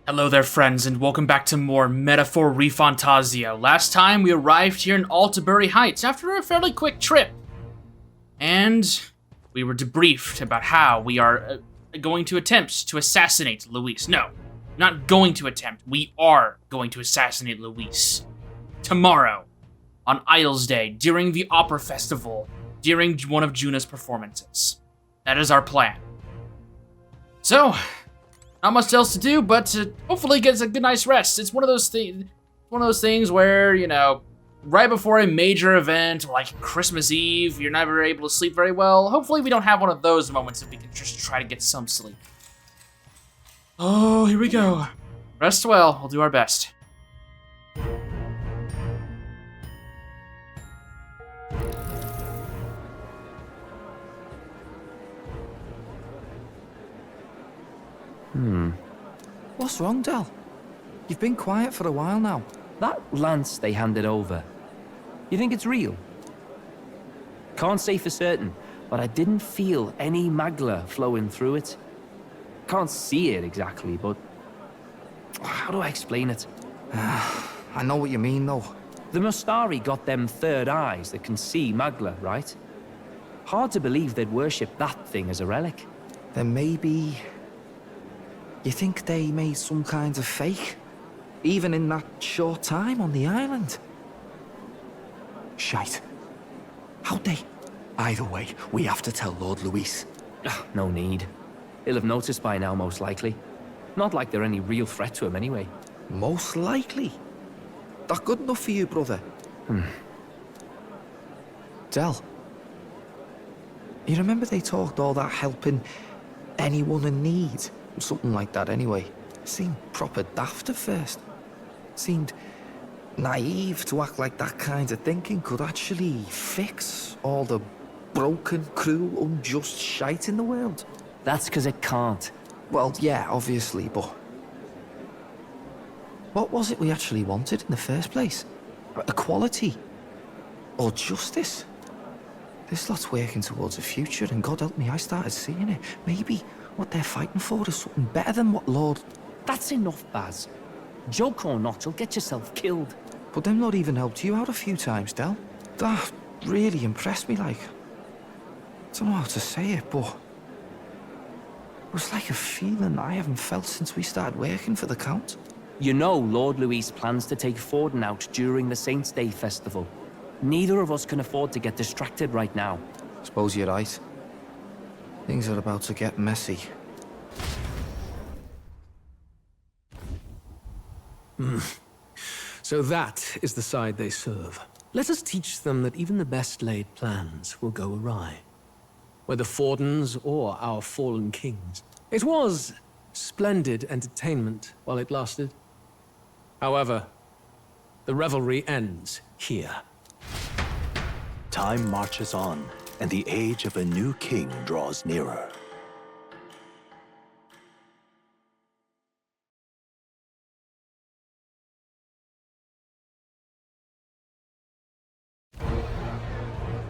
Hello there, friends, and welcome back to more Metaphor Fantazio. Last time, we arrived here in Altabury Heights after a fairly quick trip. And we were debriefed about how we are going to attempt to assassinate Luis. No, not going to attempt. We are going to assassinate Luis. Tomorrow, on Idol's Day, during the Opera Festival, during one of Juna's performances. That is our plan. So, not much else to do, but to hopefully get a good night's rest. It's one of those things where, you know, right before a major event, like Christmas Eve, you're never able to sleep very well. Hopefully we don't have one of those moments and we can just try to get some sleep. Oh, here we go. Rest well, we'll do our best. What's wrong, Del? You've been quiet for a while now. That lance they handed over, you think it's real? Can't say for certain, but I didn't feel any magla flowing through it. Can't see it exactly, but how do I explain it? I know what you mean, though. The Mustari got them third eyes that can see magla, right? Hard to believe they'd worship that thing as a relic. Then maybe... You think they made some kind of fake? Even in that short time on the island? Shite. How'd they? Either way, we have to tell Lord Luis. No need. He'll have noticed by now, most likely. Not like they're any real threat to him anyway. Most likely. That good enough for you, brother? Del. You remember they talked all that helping anyone in need? Something like that anyway. Seemed proper daft at first. Seemed naive to act like that kind of thinking could actually fix all the broken, cruel, unjust shite in the world. That's because it can't. Well, yeah, obviously, but... What was it we actually wanted in the first place? Equality? Or justice? This lot's working towards a future, and God help me, I started seeing it. Maybe what they're fighting for is something better than what Lord... That's enough, Baz. Joke or not, you'll get yourself killed. But them not even helped you out a few times, Del. That really impressed me, like... I don't know how to say it, but... It was like a feeling I haven't felt since we started working for the Count. You know Lord Luis plans to take Forden out during the Saints' Day festival. Neither of us can afford to get distracted right now. Suppose you're right. Things are about to get messy. So that is the side they serve. Let us teach them that even the best laid plans will go awry. Whether Fordens or our fallen kings. It was splendid entertainment while it lasted. However, the revelry ends here. Time marches on, and the age of a new king draws nearer.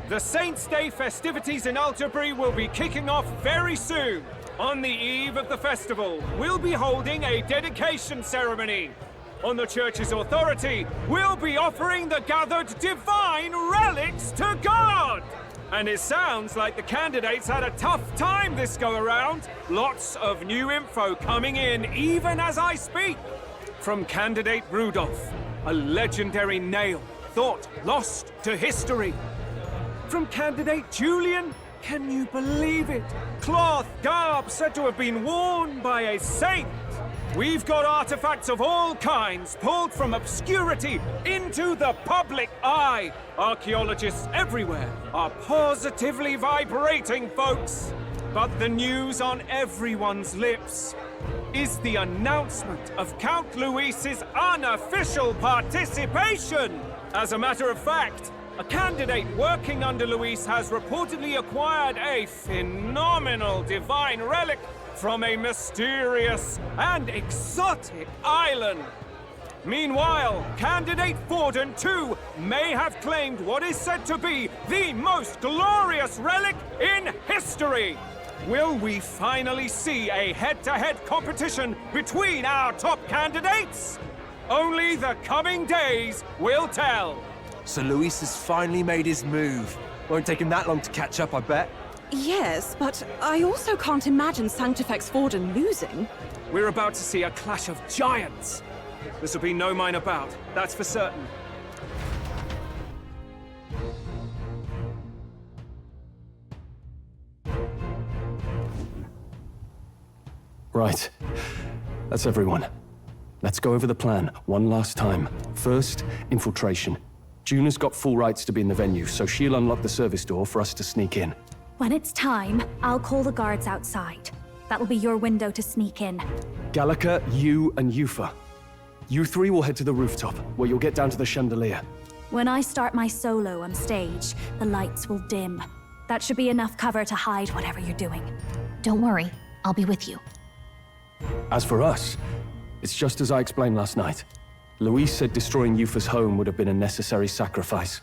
The Saints' Day festivities in Altabury will be kicking off very soon. On the eve of the festival, we'll be holding a dedication ceremony. On the church's authority, we'll be offering the gathered divine relics to God! And it sounds like the candidates had a tough time this go-around. Lots of new info coming in even as I speak. From candidate Rudolph, a legendary nail, thought lost to history. From candidate Julian, can you believe it? Cloth garb said to have been worn by a saint. We've got artifacts of all kinds pulled from obscurity into the public eye. Archaeologists everywhere are positively vibrating, folks. But the news on everyone's lips is the announcement of Count Luis's unofficial participation. As a matter of fact, a candidate working under Luis has reportedly acquired a phenomenal divine relic from a mysterious and exotic island. Meanwhile, candidate Forden, too, may have claimed what is said to be the most glorious relic in history. Will we finally see a head-to-head competition between our top candidates? Only the coming days will tell. So Luis has finally made his move. Won't take him that long to catch up, I bet. Yes, but I also can't imagine Sanctifex Vorden losing. We're about to see a clash of giants. This will be no minor bout, that's for certain. Right. That's everyone. Let's go over the plan one last time. First, infiltration. Juna's got full rights to be in the venue, so she'll unlock the service door for us to sneak in. When it's time, I'll call the guards outside. That'll be your window to sneak in. Gallica, you, and Yufa. You three will head to the rooftop, where you'll get down to the chandelier. When I start my solo on stage, the lights will dim. That should be enough cover to hide whatever you're doing. Don't worry, I'll be with you. As for us, it's just as I explained last night. Luis said destroying Yufa's home would have been a necessary sacrifice.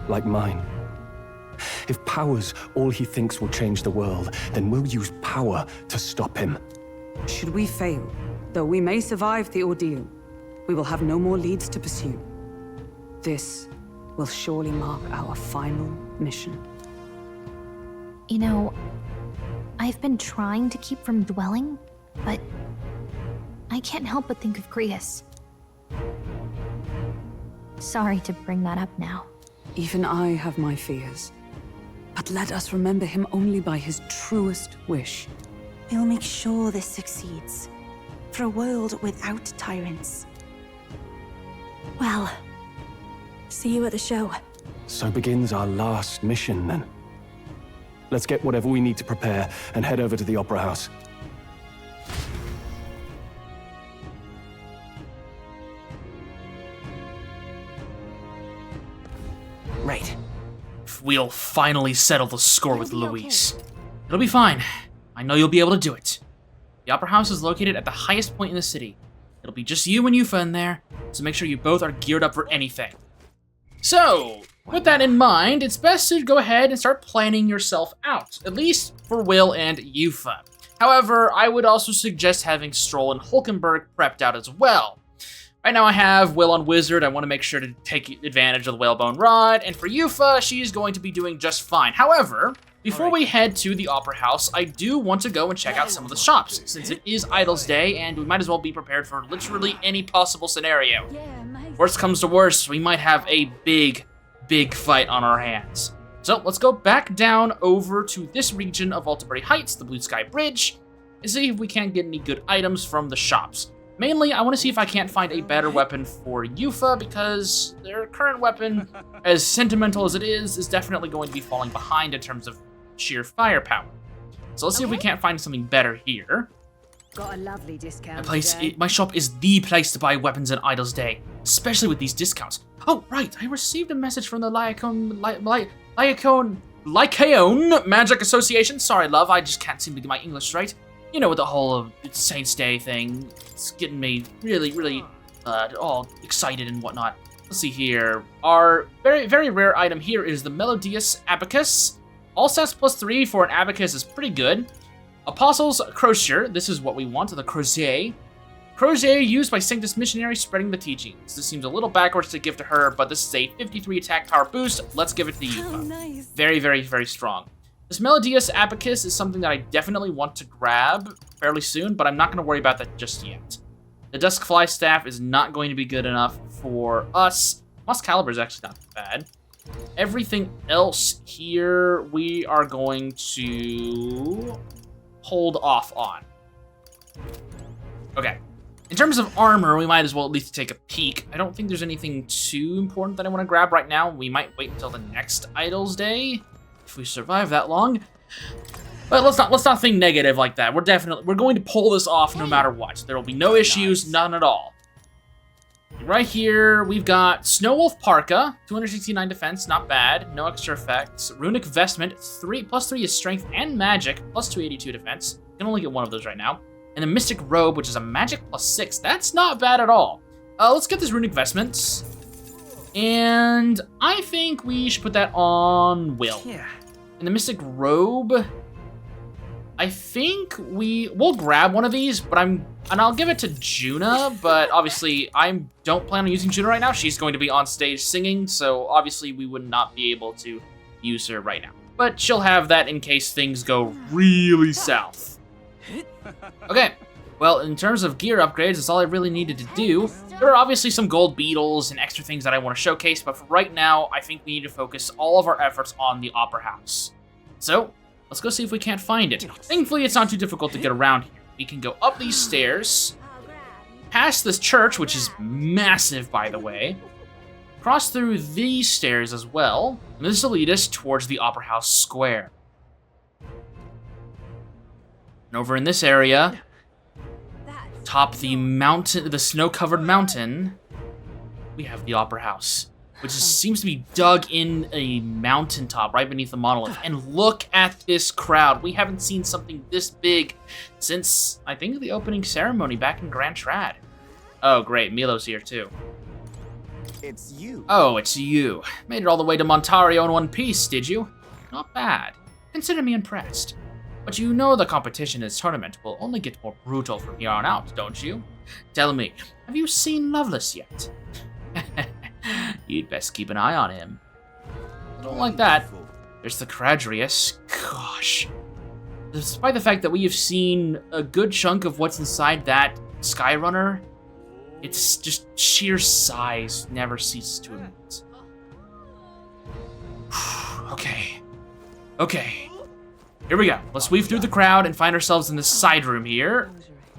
Like mine. If power's all he thinks will change the world, then we'll use power to stop him. Should we fail, though we may survive the ordeal, we will have no more leads to pursue. This will surely mark our final mission. You know, I've been trying to keep from dwelling, but I can't help but think of Grius. Sorry to bring that up now. Even I have my fears. But let us remember him only by his truest wish. We'll make sure this succeeds. For a world without tyrants. Well, see you at the show. So begins our last mission, then. Let's get whatever we need to prepare and head over to the Opera House. Right. We'll finally settle the score with Luis. It'll be fine. I know you'll be able to do it. The Opera House is located at the highest point in the city. It'll be just you and Yufa in there, so make sure you both are geared up for anything. So, with that in mind, it's best to go ahead and start planning yourself out, at least for Will and Yufa. However, I would also suggest having Stroll and Hulkenberg prepped out as well. Right now I have Will on Wizard. I want to make sure to take advantage of the Whalebone Rod, and for Yufa, she's going to be doing just fine. However, before we head to the Opera House, I do want to go and check out some of the shops, since it is Idol's Day, and we might as well be prepared for literally any possible scenario. Worst comes to worst, we might have a big fight on our hands. So let's go back down over to this region of Altabury Heights, the Blue Sky Bridge, and see if we can't get any good items from the shops. Mainly, I want to see if I can't find a better weapon for Yufa, because their current weapon, as sentimental as it is definitely going to be falling behind in terms of sheer firepower. So let's see if we can't find something better here. Got a lovely discount. My shop is the place to buy weapons on Idol's Day, especially with these discounts. Oh, right, I received a message from the Lycaon Magic Association. Sorry, love, I just can't seem to get my English straight. You know, with the whole Saints Day thing, it's getting me really all excited and whatnot. Let's see here. Our very rare item here is the Melodious Abacus. All stats +3 for an abacus is pretty good. Apostles Crosier, this is what we want, the Crosier. Crosier used by Sanctus Missionary spreading the teachings. This seems a little backwards to give to her, but this is a 53 attack power boost. Let's give it to Yufa. Oh, nice. Very strong. This Melodious Abacus is something that I definitely want to grab fairly soon, but I'm not going to worry about that just yet. The Duskfly Staff is not going to be good enough for us. Moss Caliber is actually not bad. Everything else here, we are going to hold off on. Okay. In terms of armor, we might as well at least take a peek. I don't think there's anything too important that I want to grab right now. We might wait until the next Idol's Day, if we survive that long. But let's not think negative like that. We're going to pull this off no matter what. There will be no issues, none at all. Right here, we've got Snowwolf Parka, 269 defense, not bad, no extra effects. Runic Vestment, +3 is strength and magic, +282 defense. You can only get one of those right now. And the Mystic Robe, which is a magic +6. That's not bad at all. Let's get this Runic Vestment. And I think we should put that on Will. Yeah. And the Mystic Robe, I think we'll grab one of these, but I'll give it to Juna, but obviously I don't plan on using Juna right now. She's going to be on stage singing, so obviously we would not be able to use her right now. But she'll have that in case things go really south. Okay, well, in terms of gear upgrades, that's all I really needed to do. There are obviously some gold beetles and extra things that I want to showcase, but for right now, I think we need to focus all of our efforts on the Opera House. So, let's go see if we can't find it. Thankfully, it's not too difficult to get around here. We can go up these stairs, past this church, which is massive, by the way, cross through these stairs as well, and this will lead us towards the Opera House Square. And over in this area, top the mountain, the snow-covered mountain, we have the Opera House, which seems to be dug in a mountaintop right beneath the monolith. And look at this crowd. We haven't seen something this big since, I think, the opening ceremony back in Grand Trad. Oh, great. Milo's here, too. It's you. Oh, it's you. Made it all the way to Montario in one piece, did you? Not bad. Consider me impressed. But you know the competition in this tournament will only get more brutal from here on out, don't you? Tell me, have you seen Lovelace yet? You'd best keep an eye on him. I don't like that. There's the Cradrius. Gosh. Despite the fact that we have seen a good chunk of what's inside that Skyrunner, it's just sheer size never ceases to amaze. Okay. Okay. Here we go. Let's weave through the crowd and find ourselves in this side room here.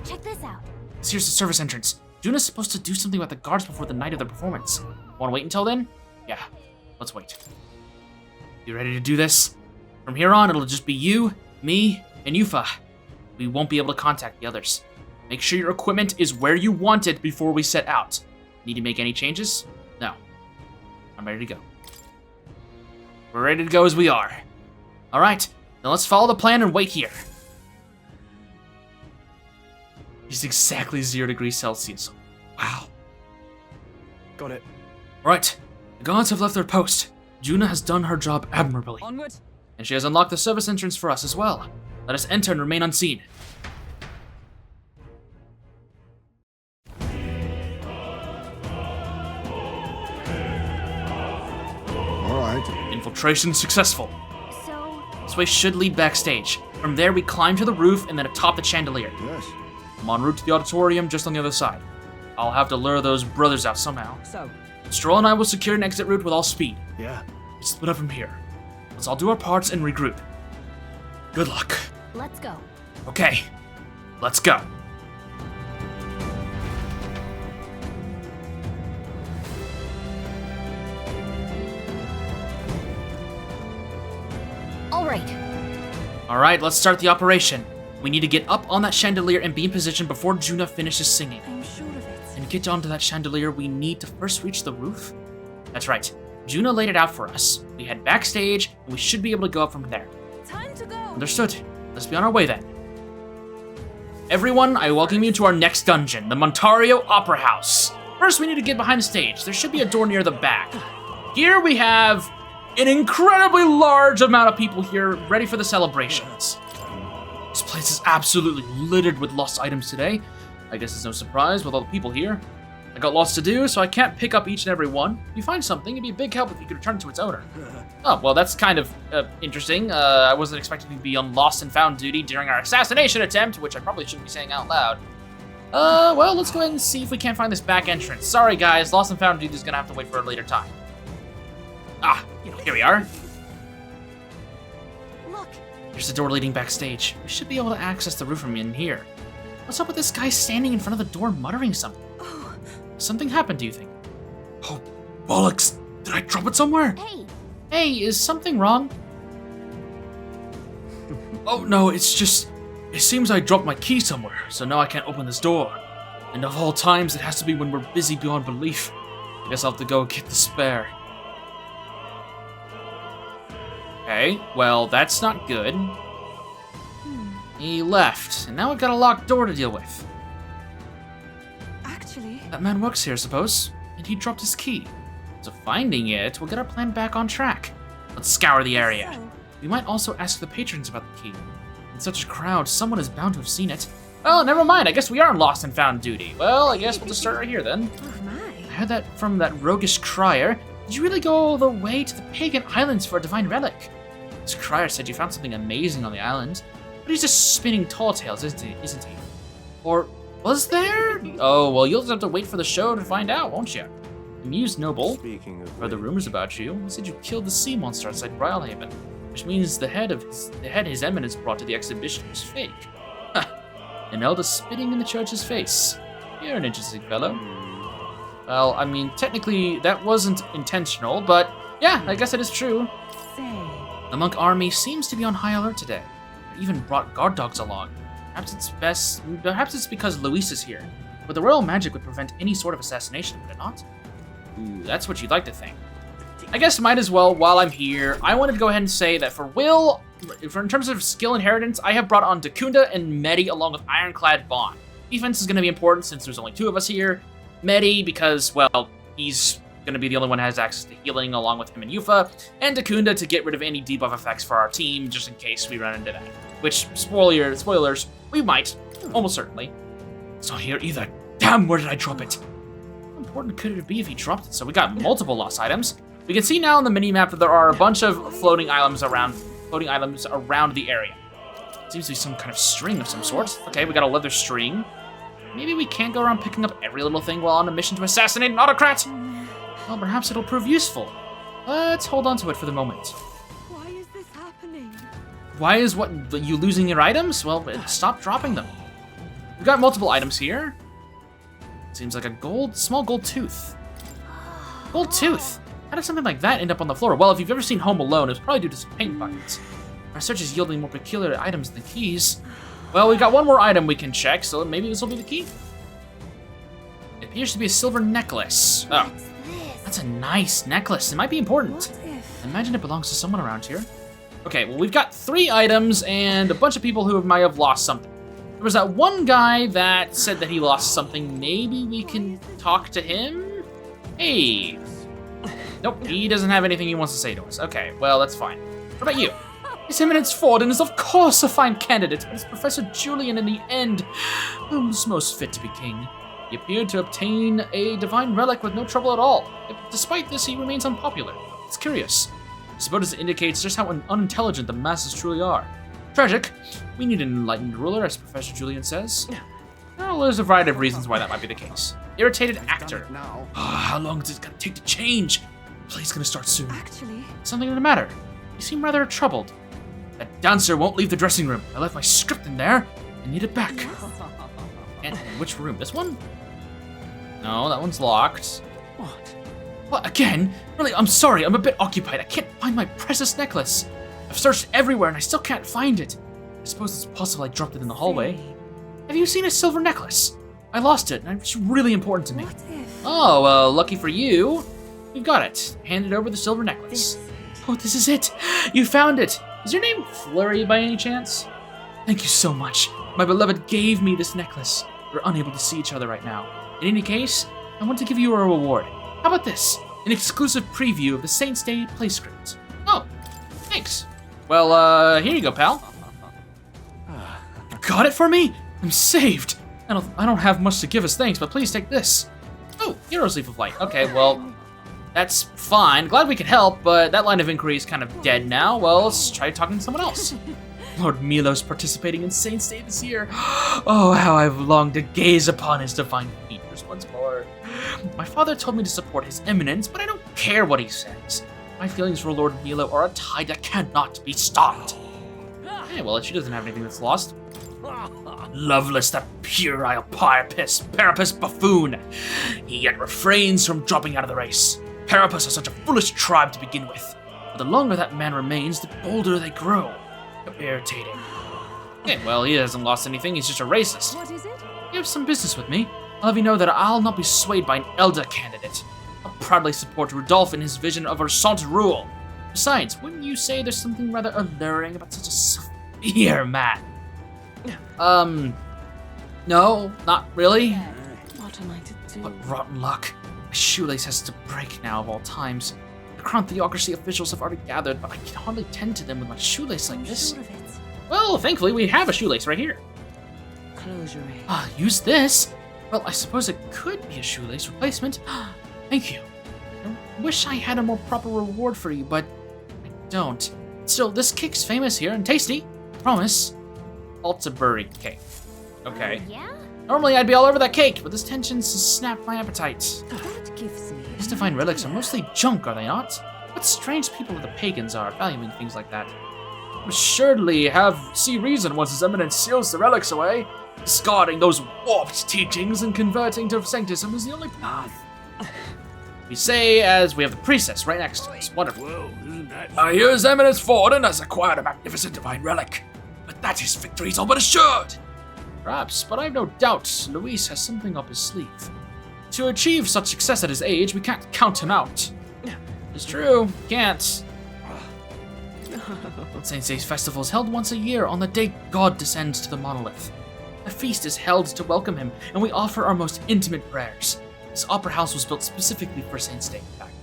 Check this out. Here's the service entrance. Juna's supposed to do something about the guards before the night of the performance. Want to wait until then? Yeah, let's wait. You ready to do this? From here on, it'll just be you, me, and Yufa. We won't be able to contact the others. Make sure your equipment is where you want it before we set out. Need to make any changes? No. I'm ready to go. We're ready to go as we are. All right, now let's follow the plan and wait here. It's exactly 0 degrees Celsius. Wow. Got it. All right, the gods have left their post. Juna has done her job admirably. Onward. And she has unlocked the service entrance for us as well. Let us enter and remain unseen. All right. Infiltration successful. So, This way should lead backstage. From there, we climb to the roof and then atop the chandelier. Yes. I'm en route to the auditorium just on the other side. I'll have to lure those brothers out somehow. So, Stroll and I will secure an exit route with all speed. Yeah. We split up from here. Let's all do our parts and regroup. Good luck. let's go. Okay, let's go. All right. All right, let's start the operation. We need to get up on that chandelier and be in position before Juna finishes singing. I'm sure of it. And to get onto that chandelier, we need to first reach the roof. That's right. Juna laid it out for us. We head backstage, and we should be able to go up from there. Time to go. Understood. Let's be on our way then. Everyone, I welcome you to our next dungeon, the Montario Opera House. First, we need to get behind the stage. There should be a door near the back. Here we have an incredibly large amount of people here ready for the celebrations. This place is absolutely littered with lost items today. I guess it's no surprise with all the people here. I got lots to do, so I can't pick up each and every one. If you find something, it'd be a big help if you could return it to its owner. Oh, well, that's kind of interesting. I wasn't expecting to be on lost and found duty during our assassination attempt, which I probably shouldn't be saying out loud. Well, let's go ahead and see if we can't find this back entrance. Sorry, guys, lost and found duty is gonna have to wait for a later time. Ah, here we are. Look. Here's the door leading backstage. We should be able to access the roof from in here. What's up with this guy standing in front of the door muttering something? Oh. Something happened, do you think? Oh, bollocks! Did I drop it somewhere? Hey, Hey, is something wrong? Oh no, it's just... It seems I dropped my key somewhere, so now I can't open this door. And of all times, it has to be when we're busy beyond belief. I guess I'll have to go get the spare. Okay, well, that's not good. He left, and now we've got a locked door to deal with. Actually, That man works here, I suppose, and he dropped his key. So finding it will get our plan back on track. Let's scour the area. so We might also ask the patrons about the key. In such a crowd, someone is bound to have seen it. Well, never mind. I guess we are lost and found duty. Well, I guess we'll just start right here then. Oh my. I heard that from that roguish crier. Did you really go all the way to the pagan islands for a divine relic? This crier said you found something amazing on the island. But he's just spinning tall tales, isn't he? Or was there? Oh, well, you'll just have to wait for the show to find out, won't you? Amused noble. Speaking of Heard the rumors about you. He said you killed the sea monster outside Brylehaven, which means the head His Eminence brought to the exhibition was fake. An elder spitting in the church's face. You're an interesting fellow. Well, I mean, technically that wasn't intentional, but yeah, I guess it is true. The monk army seems to be on high alert today. They even brought guard dogs along. Perhaps it's because Luis is here. But the royal magic would prevent any sort of assassination, would it not? Ooh, that's what you'd like to think. I guess might as well, while I'm here, I wanted to go ahead and say that for Will, in terms of skill inheritance, I have brought on Dakunda and Medi along with Ironclad Bond. Defense is going to be important since there's only 2 of us here. Medi, because, well, he's going to be the only one that has access to healing along with him and Yufa, and Dakunda to get rid of any debuff effects for our team, just in case we run into that. Which, spoilers, we might, almost certainly. It's not here either. Damn, where did I drop it? How important could it be if he dropped it? So we got multiple lost items. We can see now on the mini-map that there are a bunch of floating items around the area. Seems to be some kind of string of some sort. Okay, we got a leather string. Maybe we can't go around picking up every little thing while on a mission to assassinate an autocrat. Well, perhaps it'll prove useful. Let's hold on to it for the moment. Why is this happening? Why is you losing your items? Well, stop dropping them. We've got multiple items here. Seems like a small gold tooth. Gold tooth. How did something like that end up on the floor? Well, if you've ever seen Home Alone, it's probably due to some paint buckets. Our search is yielding more peculiar items than keys. Well, we've got one more item we can check, so maybe this will be the key. It appears to be a silver necklace. Oh, that's a nice necklace. It might be important. Imagine it belongs to someone around here. Okay, well, we've got 3 items and a bunch of people who might have lost something. There was that one guy that said that he lost something. Maybe we can talk to him? Hey. Nope, he doesn't have anything he wants to say to us. Okay, well, that's fine. What about you? His Eminence Forden is of course a fine candidate, but it's Professor Julian in the end who's most fit to be king. He appeared to obtain a divine relic with no trouble at all. Despite this, he remains unpopular. It's curious. I suppose it indicates just how unintelligent the masses truly are. Tragic. We need an enlightened ruler, as Professor Julian says. Well, there's a variety of reasons why that might be the case. Irritated actor. How long is it gonna take to change? The play's gonna start soon. Actually, Something the matter. You seem rather troubled. That dancer won't leave the dressing room. I left my script in there. I need it back. And which room? This one? No, that one's locked. What, again? Really, I'm sorry. I'm a bit occupied. I can't find my precious necklace. I've searched everywhere and I still can't find it. I suppose it's possible I dropped it in the hallway. Have you seen a silver necklace? I lost it, and it's really important to me. Oh, well, lucky for you. We've got it. Handed over the silver necklace. Oh, this is it. You found it. Is your name Flurry by any chance? Thank you so much. My beloved gave me this necklace. We're unable to see each other right now. In any case, I want to give you a reward. How about this? An exclusive preview of the Saints Day play script. Oh, thanks. Well, here you go, pal. You got it for me? I'm saved. I don't have much to give as thanks, but please take this. Oh, Hero's Leaf of Light. Okay, well, that's fine. Glad we could help, but that line of inquiry is kind of dead now. Well, let's try talking to someone else. Lord Milo's participating in Saints Day this year. Oh, how I've longed to gaze upon his divine features once more. My father told me to support his eminence, but I don't care what he says. My feelings for Lord Milo are a tide that cannot be stopped. Hey, well, she doesn't have anything that's lost. Loveless, that puerile Parapus buffoon. He yet refrains from dropping out of the race. Parapus are such a foolish tribe to begin with. But the longer that man remains, the bolder they grow. So irritating. Okay, well, he hasn't lost anything. He's just a racist. what is it? You have some business with me. I'll have you know that I'll not be swayed by an elder candidate. I'll proudly support Rudolph in his vision of Ursant rule. Besides, wouldn't you say there's something rather alluring about such a severe man? No, not really. What am I to do? What rotten luck. My shoelace has to break now of all times. The Crown Theocracy officials have already gathered, but I can hardly tend to them with my shoelace like this. Sure of it. Well, thankfully we have a shoelace right here. Closure. Use this? Well, I suppose it could be a shoelace replacement. Thank you. I wish I had a more proper reward for you, but I don't. Still, this cake's famous here and tasty. I promise. Altabury cake. Okay. Yeah? Normally I'd be all over that cake, but this tension snapped my appetite. That gives me. These divine relics are mostly junk, are they not? What strange people the pagans are, valuing things like that. Surely see reason once His Eminence seals the relics away. Discarding those warped teachings and converting to sanctism is the only path. We say as we have the priestess right next to us. Wonderful. Whoa, isn't that... I hear His Eminence Forden has acquired a magnificent divine relic, but that his victory is all but assured. Perhaps, but I have no doubt Luis has something up his sleeve. To achieve such success at his age, we can't count him out. It's true, can't. Saint Sei's festival is held once a year on the day God descends to the monolith. A feast is held to welcome him, and we offer our most intimate prayers. This opera house was built specifically for Saint Stay, in fact.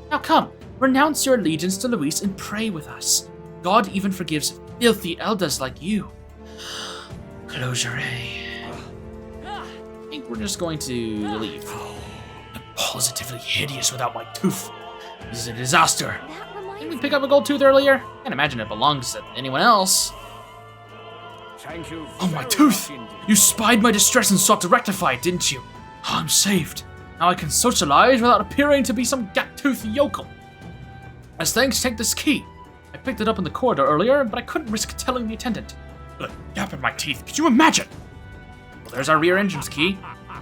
Now come, renounce your allegiance to Luis and pray with us. God even forgives filthy elders like you. Closure. I think we're just going to leave. I'm positively hideous without my tooth. This is a disaster. Didn't we pick up a gold tooth earlier? Can't imagine it belongs to anyone else. Thank you. Oh, my tooth! You spied my distress and sought to rectify it, didn't you? Oh, I'm saved. Now I can socialize without appearing to be some gap-toothed yokel. As thanks, take this key. I picked it up in the corridor earlier, but I couldn't risk telling the attendant. A gap in my teeth, could you imagine? Well, there's our rear entrance key.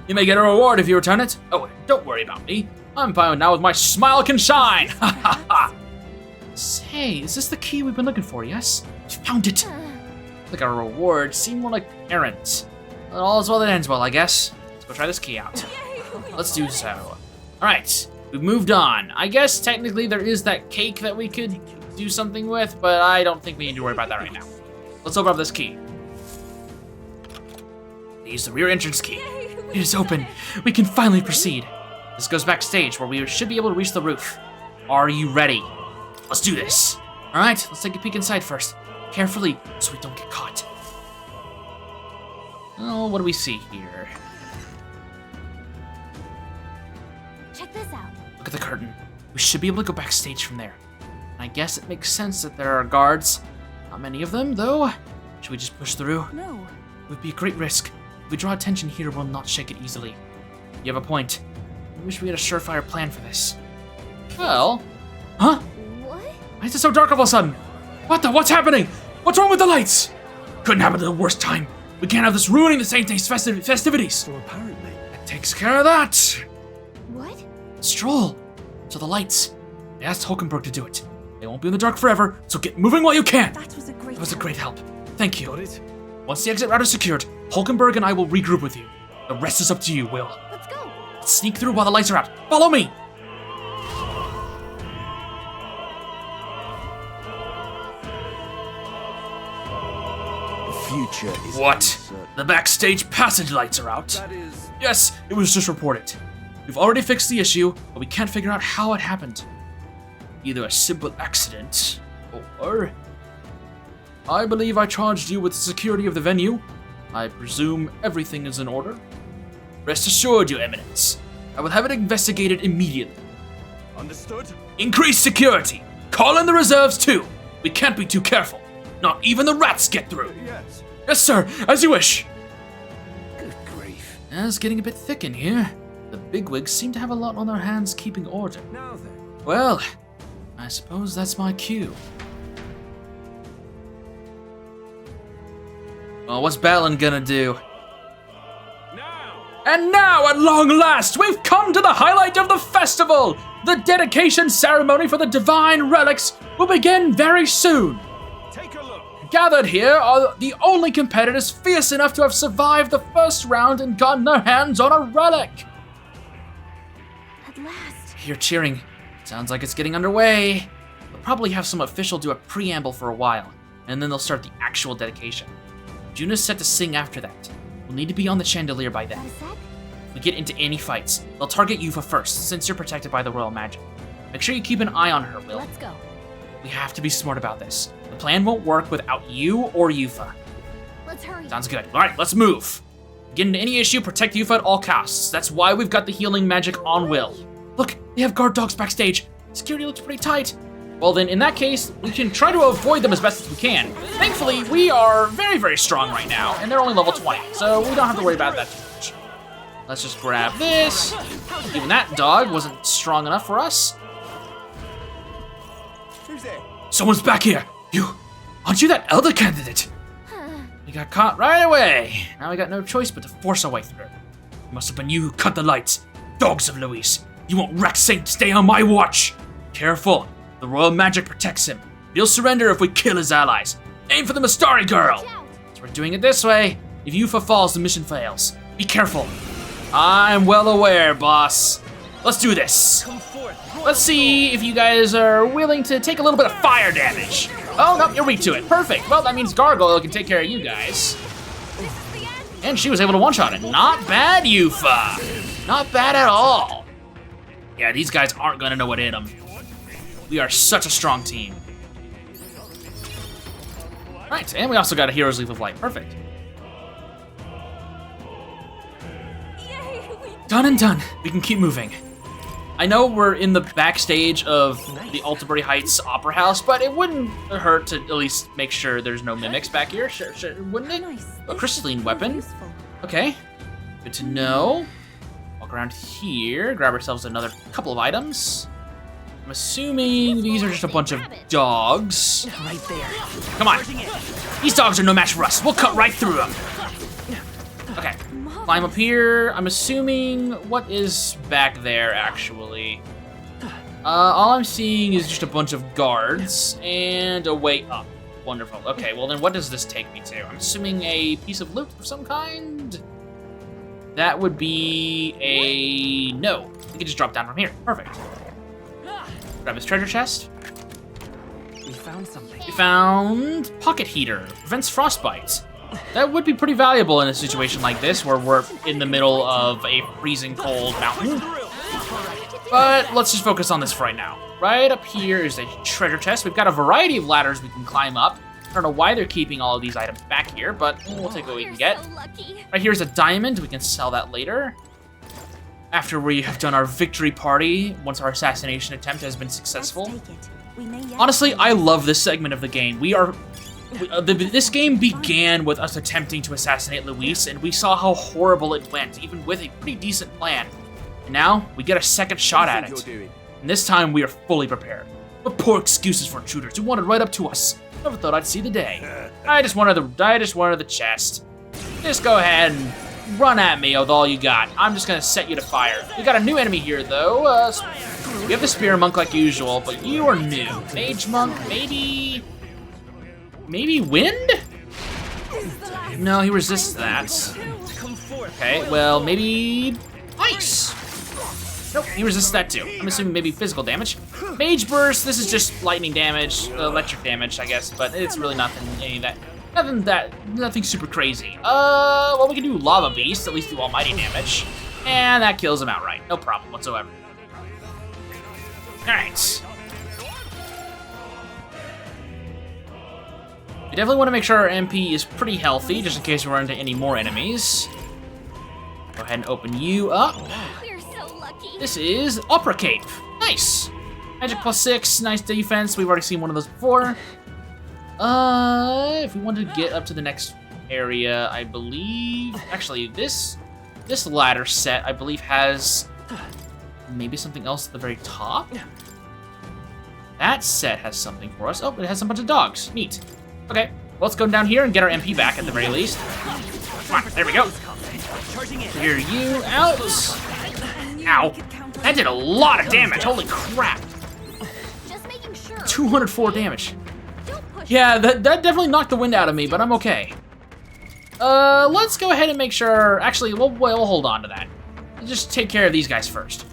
You may get a reward if you return it. Oh, don't worry about me. I'm fine now with my smile can shine. Ha ha ha. Say, is this the key we've been looking for, yes? We found it. Like a reward, seem more like errands. Well, all's well that ends well, I guess. Let's go try this key out. Let's do so. Alright, we've moved on. I guess technically there is that cake that we could do something with, but I don't think we need to worry about that right now. Let's open up this key. Use the rear entrance key. It is open. We can finally proceed. This goes backstage where we should be able to reach the roof. Are you ready? Let's do this. Alright, let's take a peek inside first. Carefully, so we don't get caught. Oh, what do we see here? Check this out. Look at the curtain. We should be able to go backstage from there. And I guess it makes sense that there are guards. Not many of them, though. Should we just push through? No. It would be a great risk. If we draw attention here, we'll not shake it easily. You have a point. I wish we had a surefire plan for this. Well... Huh? What? Why is it so dark all of a sudden? What's happening? What's wrong with the lights? Couldn't happen at the worst time. We can't have this ruining the Saint Day's festivities. So apparently... That takes care of that. What? Stroll. To the lights. I asked Hulkenberg to do it. They won't be in the dark forever, so get moving while you can. That was a great That was a great help. Thank you. Got it? Once the exit route is secured, Hulkenberg and I will regroup with you. The rest is up to you, Will. Let's go. Let's sneak through while the lights are out. Follow me! The future is What? uncertain. The backstage passage lights are out. That is... Yes, it was just reported. We've already fixed the issue, but we can't figure out how it happened. Either a simple accident, or... I believe I charged you with the security of the venue. I presume everything is in order. Rest assured, Your Eminence. I will have it investigated immediately. Understood? Increase security. Call in the reserves too. We can't be too careful. Not even the rats get through. Yes. Yes, sir. As you wish. Good grief. It's getting a bit thick in here. The bigwigs seem to have a lot on their hands keeping order. Now then. Well, I suppose that's my cue. Well, what's Balin gonna do? Now! And now, at long last, we've come to the highlight of the festival! The dedication ceremony for the divine relics will begin very soon. Take a look. Gathered here are the only competitors fierce enough to have survived the first round and gotten their hands on a relic. At last. Hear cheering. Sounds like it's getting underway. They'll probably have some official do a preamble for a while, and then they'll start the actual dedication. Juna's set to sing after that. We'll need to be on the chandelier by then. Got a sec? If we get into any fights, they'll target Yufa first, since you're protected by the royal magic. Make sure you keep an eye on her, Will. Let's go. We have to be smart about this. The plan won't work without you or Yufa. Let's hurry. Sounds good. All right, let's move. Get into any issue, protect Yufa at all costs. That's why we've got the healing magic on Will. Look, they have guard dogs backstage. Security looks pretty tight. Well then, in that case, we can try to avoid them as best as we can. Thankfully, we are very, very strong right now, and they're only level 20, so we don't have to worry about that too much. Let's just grab this. Even that dog wasn't strong enough for us. Who's there? Someone's back here. Aren't you that elder candidate? We got caught right away. Now we got no choice but to force our way through. It must have been you who cut the lights. Dogs of Luis. You won't wreck Saint Stay on my watch. Careful. The royal magic protects him. He'll surrender if we kill his allies. Aim for the Mastari girl. So we're doing it this way. If Yufa falls, the mission fails. Be careful. I'm well aware, boss. Let's do this. Let's see if you guys are willing to take a little bit of fire damage. Oh, no, you're weak to it. Perfect. Well, that means Gargoyle can take care of you guys. And she was able to one-shot it. Not bad, Yufa. Not bad at all. Yeah, these guys aren't going to know what hit them. We are such a strong team. Right, and we also got a Hero's Leaf of Light. Perfect. Done and done. We can keep moving. I know we're in the backstage of the Altabury Heights Opera House, but it wouldn't hurt to at least make sure there's no mimics back here, sure, wouldn't it? A crystalline weapon. Okay, good to know. Walk around here, grab ourselves another couple of items. I'm assuming these are just a bunch of dogs. Right there. Come on. These dogs are no match for us. We'll cut right through them. Okay. Climb up here. I'm assuming what is back there, actually. All I'm seeing is just a bunch of guards and a way up. Wonderful. Okay, well then what does this take me to? I'm assuming a piece of loot of some kind? That would be a... no. We can just drop down from here. Perfect. Grab his treasure chest. We found something. We found pocket heater. Prevents frostbite. That would be pretty valuable in a situation like this where we're in the middle of a freezing cold mountain. But let's just focus on this for right now. Right up here is a treasure chest. We've got a variety of ladders we can climb up. I don't know why they're keeping all of these items back here, but we'll take what we can get. Right here's a diamond. We can sell that later. After we have done our victory party, once our assassination attempt has been successful. Honestly, I love this segment of the game. This game began with us attempting to assassinate Luis, and we saw how horrible it went, even with a pretty decent plan. And now, we get a second shot at it. And this time, we are fully prepared. What poor excuses for intruders who wandered right up to us. Never thought I'd see the day. I just wanted the chest. Just go ahead and run at me with all you got. I'm just gonna set you to fire. We got a new enemy here, though. We have the Spear Monk like usual, but you are new. Mage Monk, maybe wind? No, he resists that. Okay, well, maybe ice. Nope, he resists that too. I'm assuming maybe physical damage. Mage Burst, this is just lightning damage, electric damage, I guess, but it's really nothing super crazy. Well, we can do Lava Beast, at least do almighty damage. And that kills him outright, no problem whatsoever. All right. We definitely want to make sure our MP is pretty healthy, just in case we run into any more enemies. Go ahead and open you up. We're so lucky. This is Opera Cape. Nice. Magic +6, nice defense. We've already seen one of those before. If we wanted to get up to the next area, I believe... actually, this ladder set, I believe, has maybe something else at the very top. That set has something for us. Oh, it has a bunch of dogs. Neat. Okay, well, let's go down here and get our MP back at the very least. Come on, there we go. Clear you out. Ow. That did a lot of damage. Holy crap. Just making sure. 204 damage. Yeah, that definitely knocked the wind out of me, but I'm okay. Let's go ahead and make sure... actually, we'll hold on to that. Just take care of these guys first.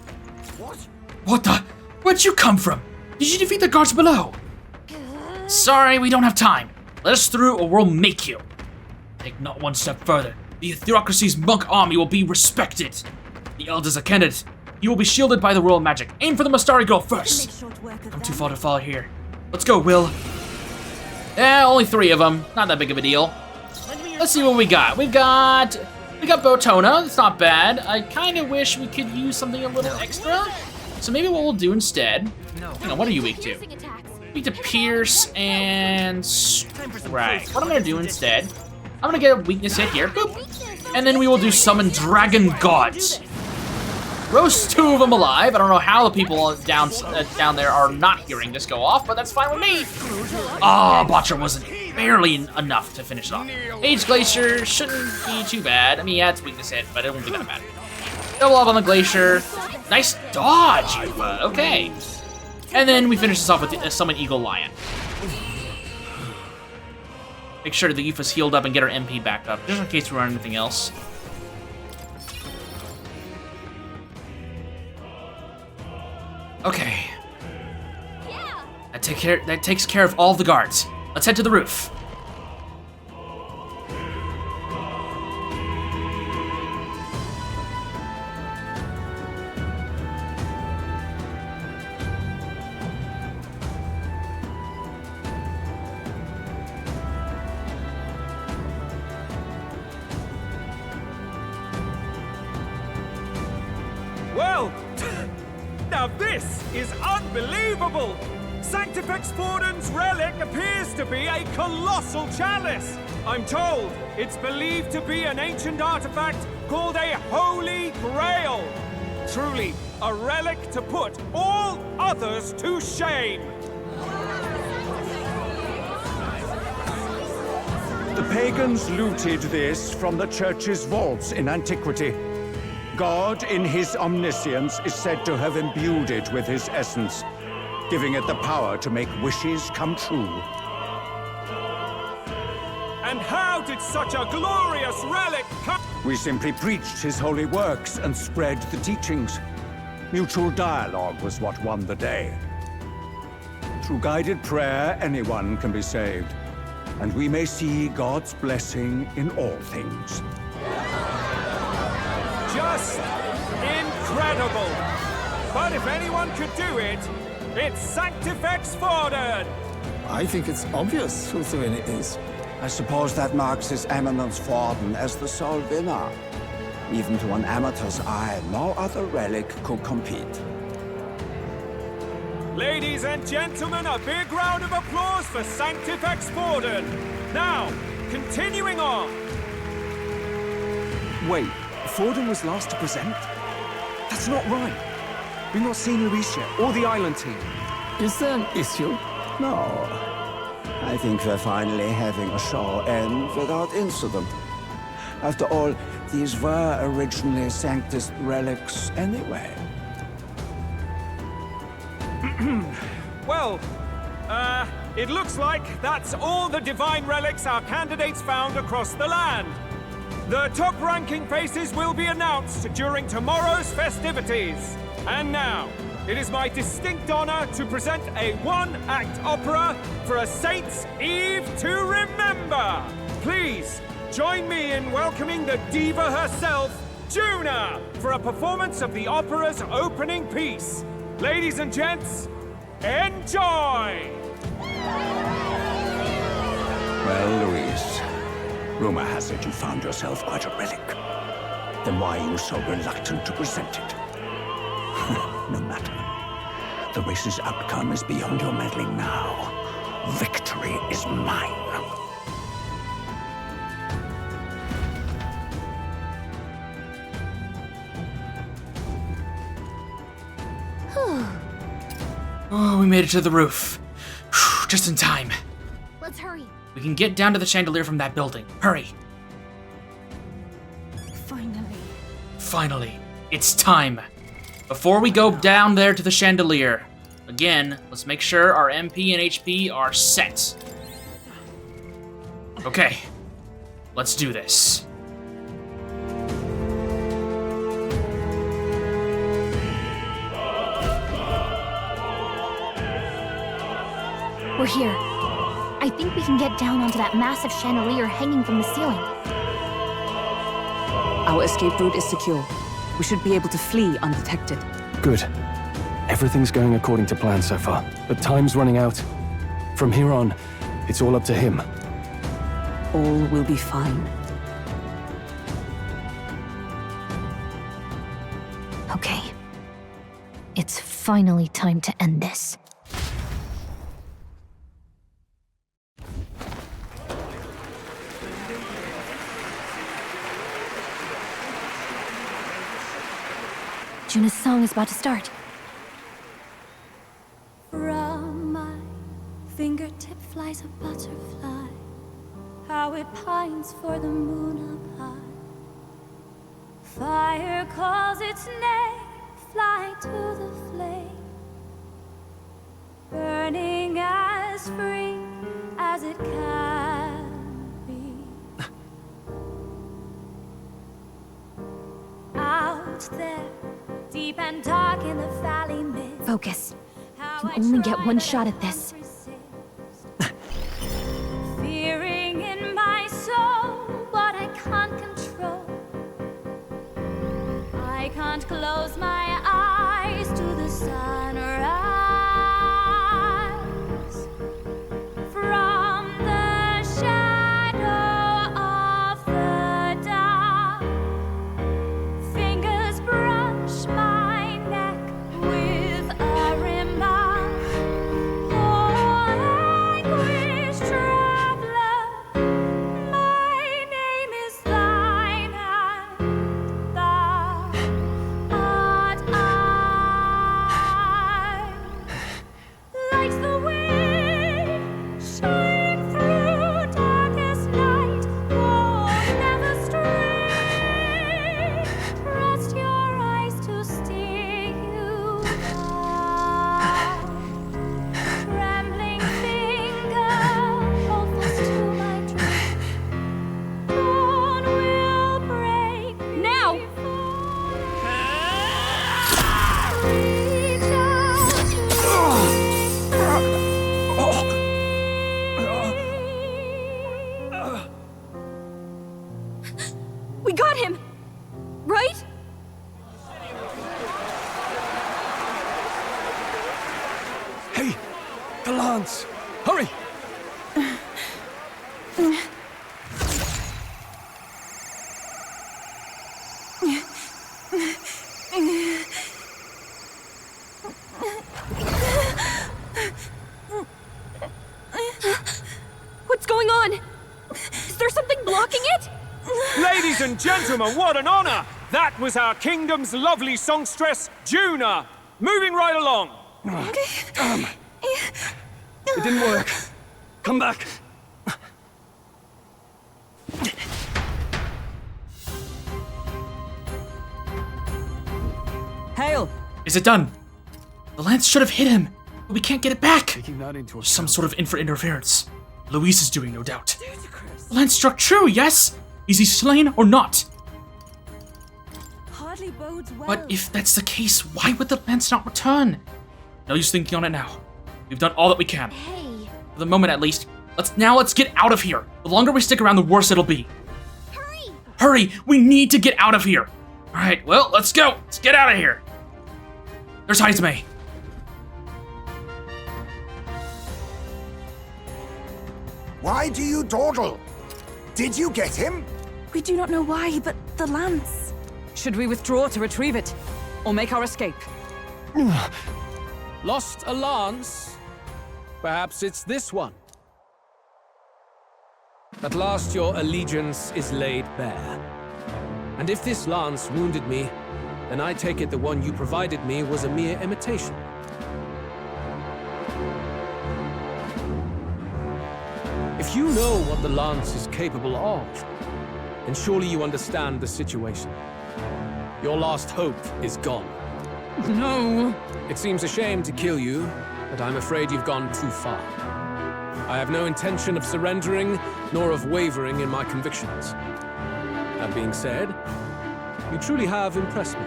What the? Where'd you come from? Did you defeat the guards below? Sorry, we don't have time. Let us through or we'll make you. Take not one step further. The theocracy's monk army will be respected. The elders are candidate. You will be shielded by the royal magic. Aim for the Mastari girl first. Come too far to fall here. Let's go, Will. Only 3 of them. Not that big of a deal. Let's see what we got. We got Botona. It's not bad. I kind of wish we could use something a little extra. So maybe what we'll do instead. Hang on, what are you weak to? Weak to Pierce and Strike. What I'm gonna do instead, I'm gonna get a weakness hit here. Boop. And then we will do Summon Dragon Gods. Roast 2 of them alive. I don't know how the people down there are not hearing this go off, but that's fine with me. Oh, Botcher wasn't barely enough to finish it off. Age Glacier shouldn't be too bad. I mean, yeah, it's weakness hit, but it won't be that bad. Double up on the Glacier. Nice dodge, Yufa. Okay. And then we finish this off with the Summon Eagle Lion. Make sure the Yufa's healed up and get her MP back up, just in case we run anything else. Okay. That takes care of all the guards. Let's head to the roof. Well, now this is unbelievable! Sanctifex Forden's relic appears to be a colossal chalice. I'm told it's believed to be an ancient artifact called a Holy Grail. Truly, a relic to put all others to shame. The pagans looted this from the church's vaults in antiquity. God, in his omniscience, is said to have imbued it with his essence, giving it the power to make wishes come true. And how did such a glorious relic come? We simply preached his holy works and spread the teachings. Mutual dialogue was what won the day. Through guided prayer, anyone can be saved, and we may see God's blessing in all things. Just incredible! But if anyone could do it, it's Sanctifex Forden! I think it's obvious who the winner is. I suppose that marks His Eminence Forden as the sole winner. Even to an amateur's eye, no other relic could compete. Ladies and gentlemen, a big round of applause for Sanctifex Forden! Now, continuing on. Wait, Forden was last to present? That's not right. We've not seen Luis yet, or the island team. Is there an issue? No. I think we're finally having a show end without incident. After all, these were originally Sanctus relics anyway. Well, it looks like that's all the divine relics our candidates found across the land. The top-ranking faces will be announced during tomorrow's festivities. And now, it is my distinct honor to present a one-act opera for a Saint's Eve to remember. Please, join me in welcoming the diva herself, Juna, for a performance of the opera's opening piece. Ladies and gents, enjoy! Well, Luis, rumor has it you found yourself quite a relic. Then why are you so reluctant to present it? No matter. The race's outcome is beyond your meddling now. Victory is mine. Oh, we made it to the roof. Just in time. Let's hurry. We can get down to the chandelier from that building. Hurry. Finally, it's time. Before we go down there to the chandelier, again, let's make sure our MP and HP are set. Okay, let's do this. We're here. I think we can get down onto that massive chandelier hanging from the ceiling. Our escape route is secure. We should be able to flee undetected. Good. Everything's going according to plan so far, but time's running out. From here on, it's all up to him. All will be fine. Okay. It's finally time to end this. Juna's song is about to start. From my fingertip flies a butterfly, how it pines for the moon up high. Fire calls its name, fly to the flame, burning as free as it can be. Out there, deep and dark in the valley mid. Focus. You only get one shot at this. Fearing in my soul what I can't control. I can't close my eyes to the sunrise. From the shadow of the dark, fingers brush my neck with a remark. Oh, anguish traveler, my name is thine, and thou art I. Like the wind, shine through darkest night. Oh, never stray. Trust your eyes to steer you on. Trembling finger, hold fast to my dream. Dawn will break now. Reach out. We got him! Right? Hey! The lance! Hurry! What's going on? Is there something blocking it? Ladies and gentlemen, what an honor! That was our kingdom's lovely songstress, Juna. Moving right along. It didn't work. Come back. Hail! Is it done? The lance should have hit him, but we can't get it back. Taking that into account. Some sort of interference. Luis is doing, no doubt. The lance struck true, yes? Is he slain or not? Hardly bodes well. But if that's the case, why would the lance not return? No use thinking on it now. We've done all that we can. Hey. For the moment, at least. Let's get out of here. The longer we stick around, the worse it'll be. Hurry! Hurry! We need to get out of here. All right, well, let's go. Let's get out of here. There's Heismay. Why do you dawdle? Did you get him? We do not know why, but the lance. Should we withdraw to retrieve it? Or make our escape? Lost a lance? Perhaps it's this one. At last your allegiance is laid bare. And if this lance wounded me, then I take it the one you provided me was a mere imitation. If you know what the lance is capable of, then surely you understand the situation. Your last hope is gone. No. It seems a shame to kill you, but I'm afraid you've gone too far. I have no intention of surrendering, nor of wavering in my convictions. That being said, you truly have impressed me.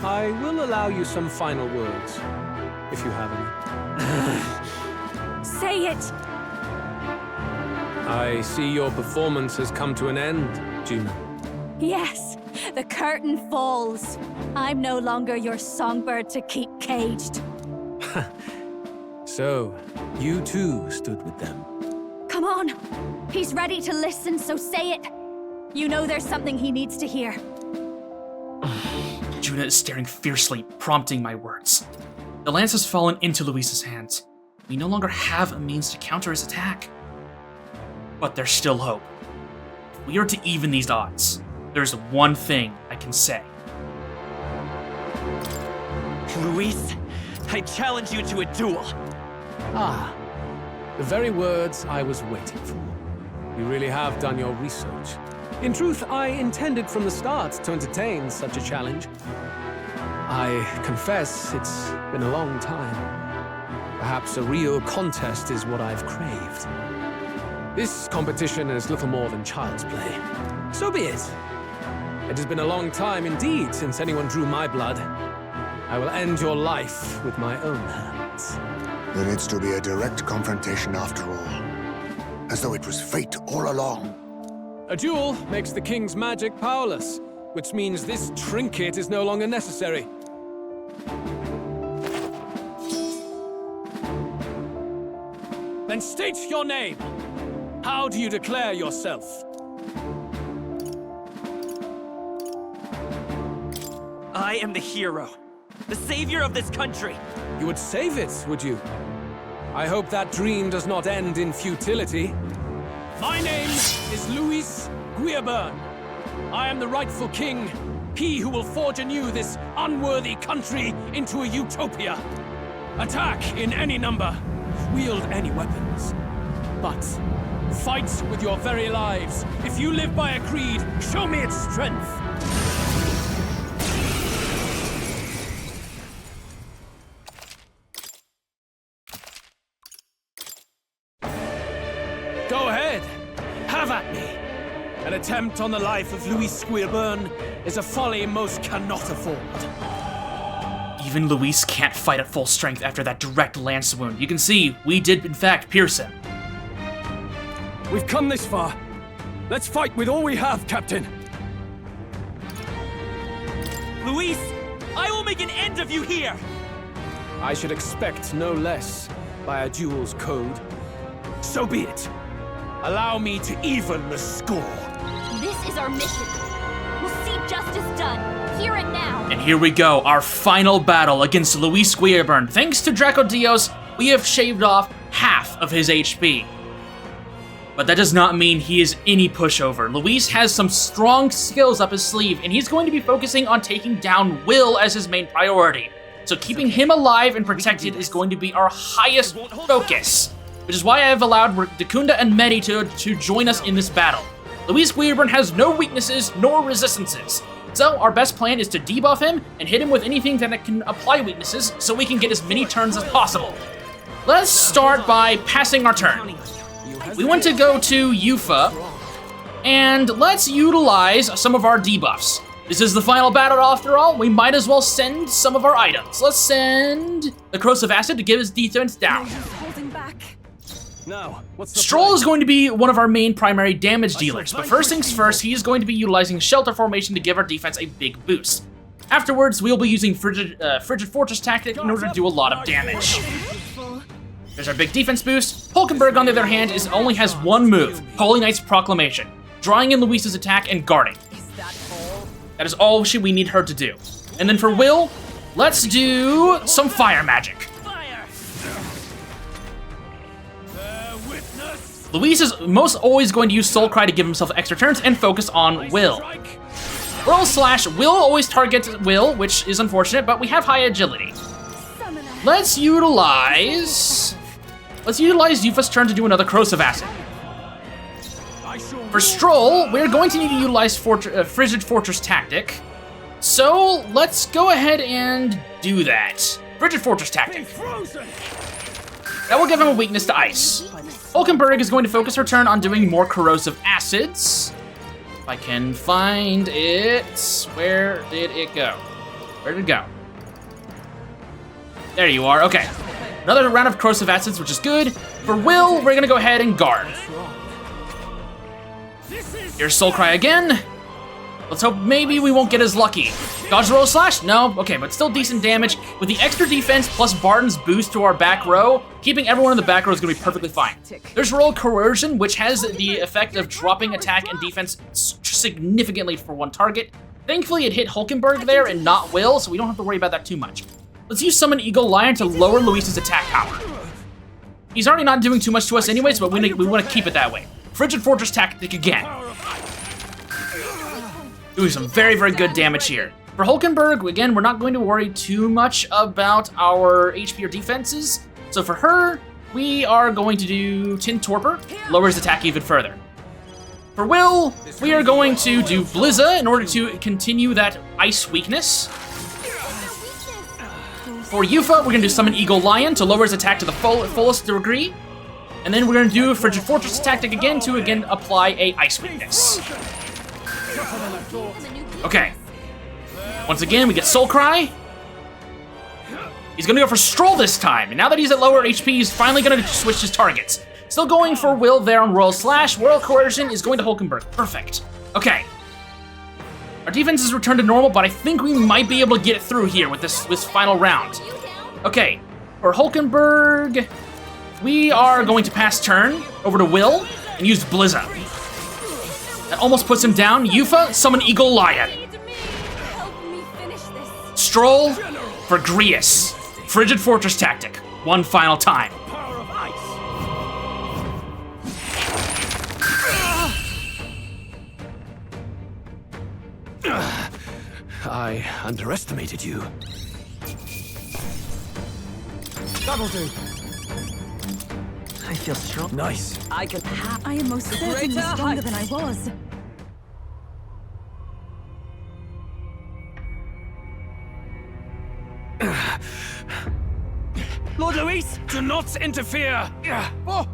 I will allow you some final words, if you have any. Say it! I see your performance has come to an end, Juna. Yes, the curtain falls. I'm no longer your songbird to keep caged. So, You too stood with them. Come on! He's ready to listen, so say it! You know there's something he needs to hear. Judah is staring fiercely, prompting my words. The lance has fallen into Luis's hands. We no longer have a means to counter his attack. But there's still hope. If we are to even these odds, there's one thing I can say. Luis, I challenge you to a duel. Ah, the very words I was waiting for. You really have done your research. In truth, I intended from the start to entertain such a challenge. I confess it's been a long time. Perhaps a real contest is what I've craved. This competition is little more than child's play. So be it. It has been a long time indeed since anyone drew my blood. I will end your life with my own hands. Then it's to be a direct confrontation after all. As though it was fate all along. A duel makes the king's magic powerless, which means this trinket is no longer necessary. Then state your name. How do you declare yourself? I am the hero, the savior of this country. You would save it, would you? I hope that dream does not end in futility. My name is Luis Guiaburn. I am the rightful king, he who will forge anew this unworthy country into a utopia. Attack in any number, wield any weapons. But fight with your very lives. If you live by a creed, show me its strength. Go ahead. Have at me. An attempt on the life of Luis Guiaburn is a folly most cannot afford. Even Luis can't fight at full strength after that direct lance wound. You can see, we did in fact pierce him. We've come this far. Let's fight with all we have, Captain. Luis, I will make an end of you here. I should expect no less by a duel's code. So be it. Allow me to even the score. This is our mission. We'll see justice done, here and now. And here we go, our final battle against Luis Guiaburn. Thanks to Draco Dios, we have shaved off half of his HP. But that does not mean he is any pushover. Luis has some strong skills up his sleeve, and he's going to be focusing on taking down Will as his main priority. So keeping him alive and protected is going to be our highest focus, which is why I have allowed Dacunda and Medi to join us in this battle. Luis Guiaburn has no weaknesses nor resistances, so our best plan is to debuff him and hit him with anything that can apply weaknesses so we can get as many turns as possible. Let's start by passing our turn. We want to go to Yufa, and let's utilize some of our debuffs. This is the final battle after all, we might as well send some of our items. Let's send the Corrosive Acid to give his defense down. Now, Stroll is going to be one of our main primary damage dealers, but first things first, he is going to be utilizing Shelter Formation to give our defense a big boost. Afterwards, we'll be using Frigid Fortress Tactic in order to do a lot of damage. There's our big defense boost. Hulkenberg, on the other hand, only has one move, Holy Knight's Proclamation, drawing in Luis's attack and guarding. That is all we need her to do. And then for Will, let's do some fire magic. Luis is most always going to use Soul Cry to give himself extra turns and focus on Will. Whirl Slash will always target Will, which is unfortunate, but we have high agility. Let's utilize Yufa's turn to do another Corrosive Acid. For Stroll, we're going to need to utilize Frigid Fortress Tactic. So let's go ahead and do that. Frigid Fortress Tactic. That will give him a weakness to ice. Hulkenberg is going to focus her turn on doing more Corrosive Acids. If I can find it. Where did it go? Where did it go? There you are, okay. Another round of Corrosive Acids, which is good. For Will, we're gonna go ahead and guard. Here's Soul Cry again. Let's hope maybe we won't get as lucky. Dodge roll slash? No? Okay, but still decent damage. With the extra defense plus Barton's boost to our back row, keeping everyone in the back row is going to be perfectly fine. There's roll coercion, which has the effect of dropping attack and defense significantly for one target. Thankfully, it hit Hulkenberg there and not Will, so we don't have to worry about that too much. Let's use Summon Eagle Lion to lower Luis's attack power. He's already not doing too much to us anyways, but we want to keep it that way. Frigid Fortress tactic again. Doing some very, very good damage here. For Hulkenberg, again, we're not going to worry too much about our HP or defenses. So for her, we are going to do Tin Torpor, lowers attack even further. For Will, we are going to do Blizza in order to continue that ice weakness. For Yufa, we're going to do Summon Eagle Lion to lower his attack to the fullest degree. And then we're going to do Frigid Fortress tactic again to apply a ice weakness. Okay. Once again, we get Soul Cry. He's going to go for Stroll this time. And now that he's at lower HP, he's finally going to switch his targets. Still going for Will there on Royal Slash. Royal Coercion is going to Hulkenberg. Perfect. Okay. Our defense is returned to normal, but I think we might be able to get it through here with this final round. Okay. For Hulkenberg, we are going to pass turn over to Will and use Blizza. That almost puts him down. Yufa, Summon Eagle Lion. Stroll for Grius. Frigid Fortress tactic. One final time. I underestimated you. That'll do. I feel strong. Nice. I can have. I am most certainly stronger than I was. Lord Luis, do not interfere. Oh.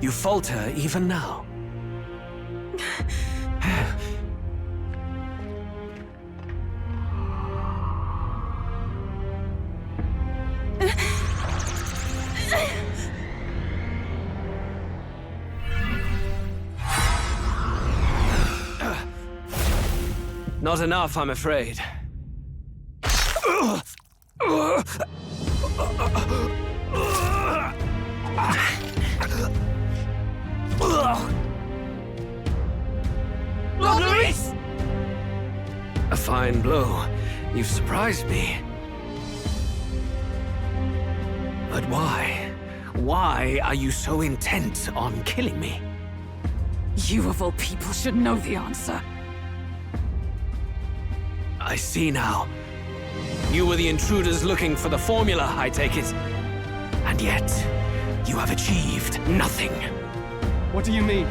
You falter even now. Not enough, I'm afraid. Lord Luis! A fine blow. You've surprised me. But why? Why are you so intent on killing me? You of all people should know the answer. I see now. You were the intruders looking for the formula, I take it. And yet, you have achieved nothing. What do you mean?